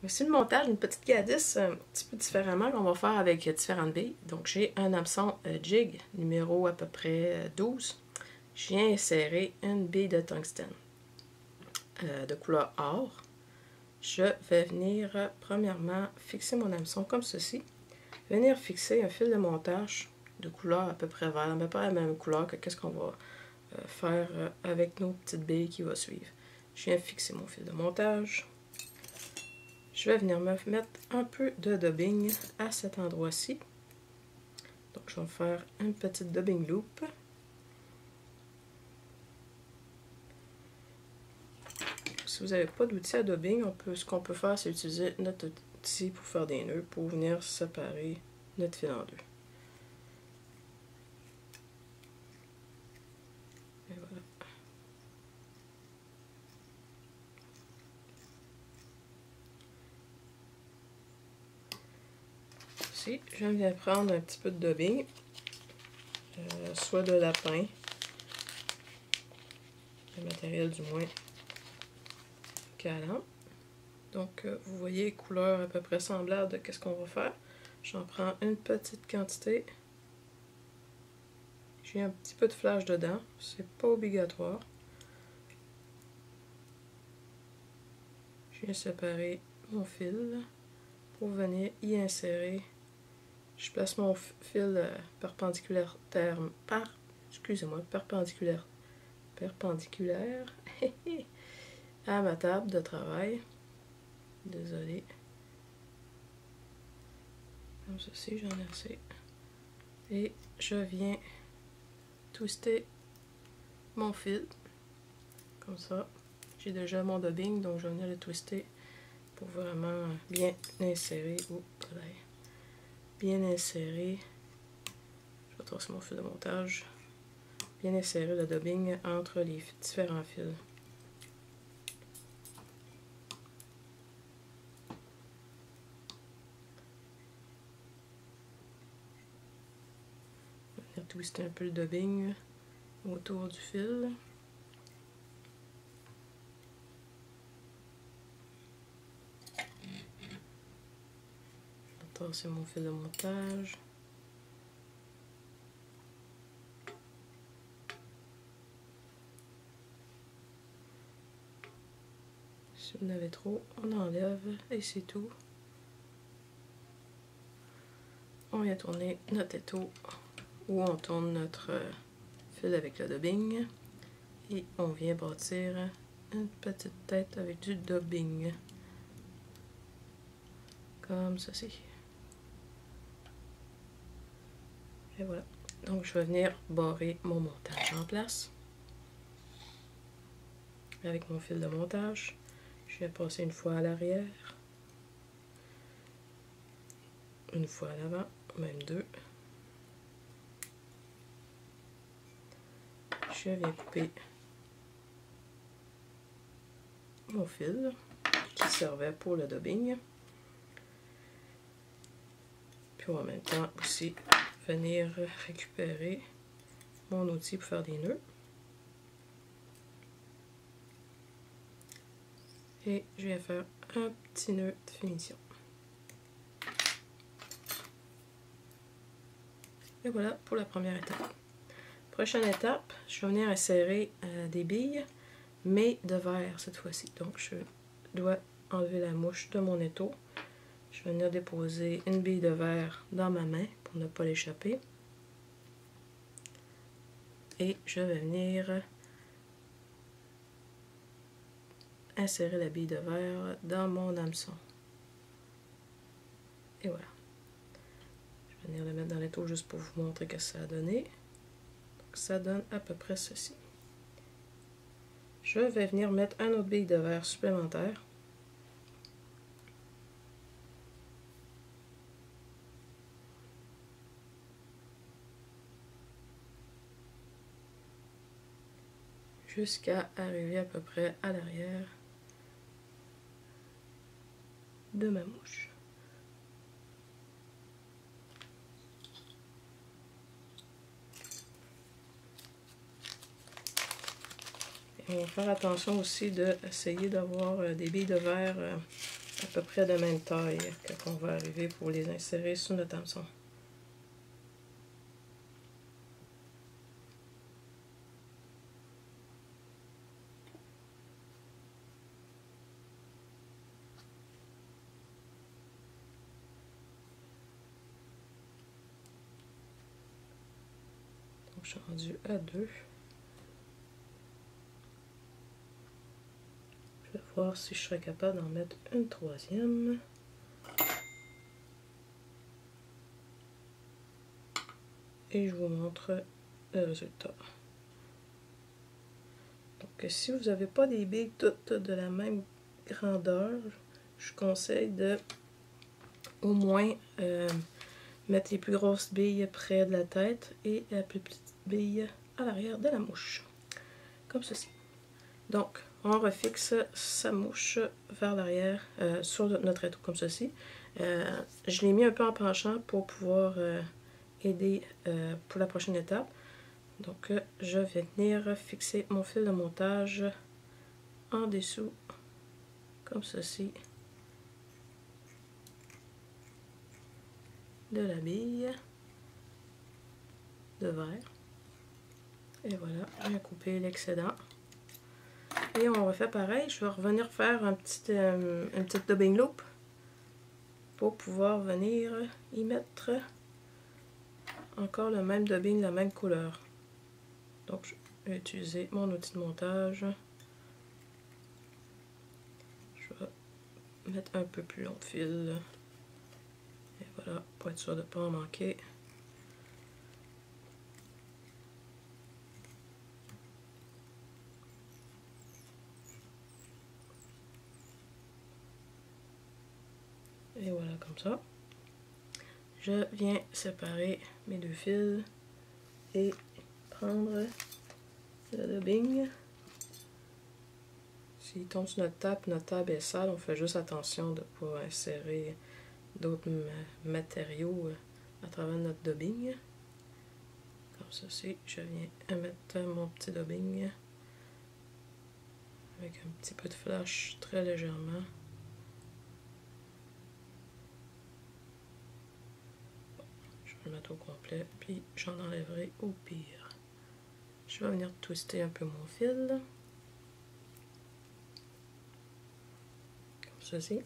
Voici le montage d'une petite Gadis un petit peu différemment qu'on va faire avec différentes billes. Donc j'ai un hameçon jig numéro à peu près 12. Je viens insérer une bille de tungstène de couleur or. Je vais venir premièrement fixer mon hameçon comme ceci. Venir fixer un fil de montage de couleur à peu près vert, mais pas la même couleur que qu'est-ce qu'on va faire avec nos petites billes qui vont suivre. Je viens fixer mon fil de montage. Je vais venir me mettre un peu de dubbing à cet endroit-ci. Donc je vais faire une petite dubbing loop. Si vous n'avez pas d'outil à dubbing, ce qu'on peut faire, c'est utiliser notre outil pour faire des nœuds, pour venir séparer notre fil en deux. Et voilà. Ici, je viens prendre un petit peu de dubbing, soit de lapin, le matériel du moins calant. Donc, vous voyez, couleur à peu près semblable de qu'est-ce qu'on va faire. J'en prends une petite quantité. J'ai un petit peu de flash dedans, c'est pas obligatoire. Je viens séparer mon fil pour venir y insérer. Je place mon fil perpendiculaire à ma table de travail. Désolée. Comme ceci, j'en ai assez. Et je viens twister mon fil. Comme ça. J'ai déjà mon dubbing, donc je vais venir le twister pour vraiment bien insérer. Bien insérer. Je vais tracer mon fil de montage. Bien insérer le dubbing entre les différents fils. Je vais venir twister un peu le dubbing autour du fil. Je vais tracer mon fil de montage. Si vous en avez trop, on enlève et c'est tout. On vient tourner notre étau où on tourne notre fil avec le dubbing et on vient bâtir une petite tête avec du dubbing comme ceci. Et voilà. Donc je vais venir barrer mon montage en place avec mon fil de montage. Je vais passer une fois à l'arrière, une fois à l'avant, même deux. Je viens couper mon fil qui servait pour le dubbing. Puis en même temps aussi venir récupérer mon outil pour faire des nœuds. Et je vais faire un petit nœud de finition. Et voilà pour la première étape. Prochaine étape, je vais venir insérer des billes, mais de verre cette fois-ci. Donc je dois enlever la mouche de mon étau. Je vais venir déposer une bille de verre dans ma main pour ne pas l'échapper. Et je vais venir insérer la bille de verre dans mon hameçon. Et voilà. Je vais venir le mettre dans l'étau juste pour vous montrer ce que ça a donné. Donc ça donne à peu près ceci. Je vais venir mettre un autre bille de verre supplémentaire. Jusqu'à arriver à peu près à l'arrière de ma mouche. Et on va faire attention aussi d'essayer d'avoir des billes de verre à peu près de même taille quand on va arriver pour les insérer sur notre hameçon. Donc, je suis rendue à 2. Je vais voir si je serai capable d'en mettre une troisième. Et je vous montre le résultat. Donc, si vous n'avez pas des billes toutes de la même grandeur, je conseille de au moins mettre les plus grosses billes près de la tête et la plus petite bille à l'arrière de la mouche. Comme ceci. Donc, on refixe sa mouche vers l'arrière sur notre étau, comme ceci. Je l'ai mis un peu en penchant pour pouvoir aider pour la prochaine étape. Donc, je vais venir fixer mon fil de montage en dessous, comme ceci, de la bille de verre. Et voilà, j'ai coupé l'excédent. Et on refait pareil, je vais revenir faire une petite dubbing loop pour pouvoir venir y mettre encore le même dubbing, la même couleur. Donc, je vais utiliser mon outil de montage. Je vais mettre un peu plus long de fil. Et voilà, pour être sûr de ne pas en manquer. Et voilà, comme ça. Je viens séparer mes deux fils et prendre le dubbing. S'il tombe sur notre table est sale, on fait juste attention de ne pas insérer d'autres matériaux à travers notre dubbing. Comme ceci, je viens mettre mon petit dubbing avec un petit peu de flash très légèrement. Je vais le mettre au complet, puis j'en enlèverai au pire. Je vais venir twister un peu mon fil. Comme ceci.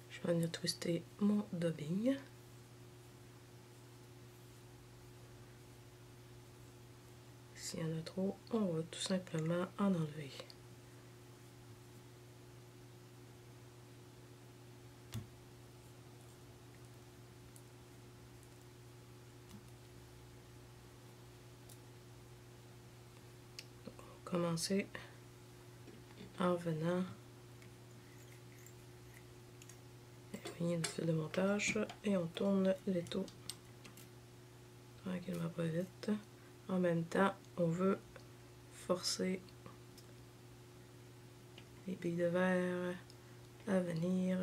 Je vais venir twister mon dubbing. S'il y en a trop, on va tout simplement en enlever. Donc, on va commencer en venant éloigner le fil de montage et on tourne l'étau tranquillement, pas vite. En même temps, on veut forcer les billes de verre à venir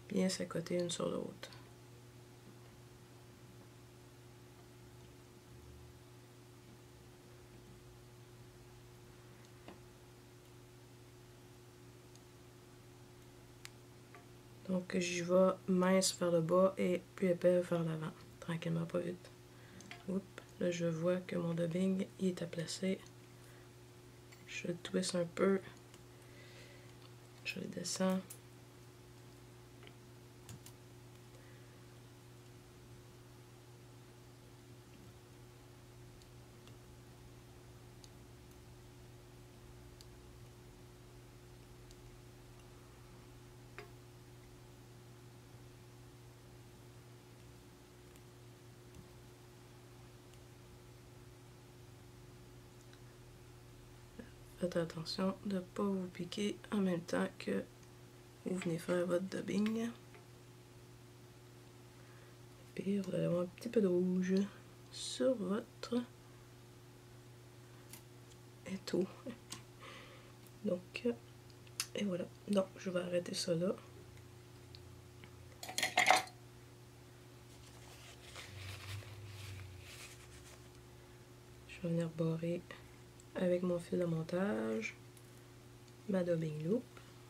bien s'accoter une sur l'autre. Donc j'y vais mince vers le bas et plus épais vers l'avant, tranquillement, pas vite. Oups, là je vois que mon dubbing il est à placer. Je le twist un peu, je le descends. Faites attention de ne pas vous piquer en même temps que vous venez faire votre dubbing. Puis vous allez avoir un petit peu de rouge sur votre étau. Donc, et voilà. Donc, je vais arrêter ça là. Je vais venir barrer avec mon fil de montage ma dubbing loop.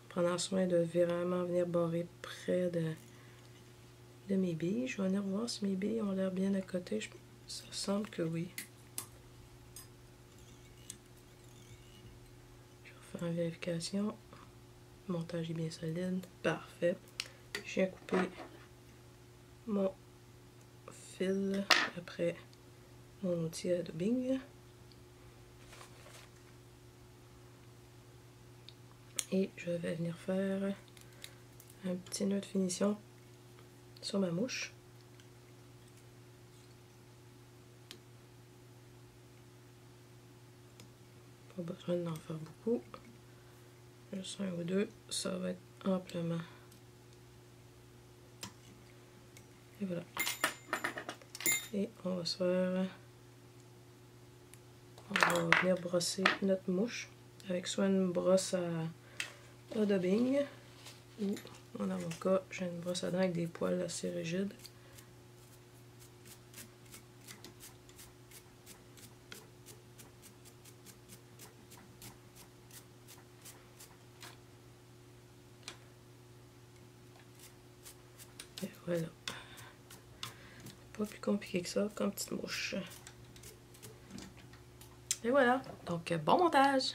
Prenant soin de vraiment venir barrer près de mes billes. Je vais venir voir si mes billes ont l'air bien à côté. Ça semble que oui. Je vais faire une vérification. Le montage est bien solide. Parfait. Je viens couper mon fil après mon outil à dubbing. Et je vais venir faire un petit nœud de finition sur ma mouche. Pas besoin d'en faire beaucoup. Juste un ou deux, ça va être amplement. Et voilà. Et on va se faire... On va venir brosser notre mouche avec soit une brosse à dubbing ou, dans mon cas, j'ai une brosse à dents avec des poils assez rigides. Et voilà. Pas plus compliqué que ça comme petite mouche. Et voilà. Donc, bon montage!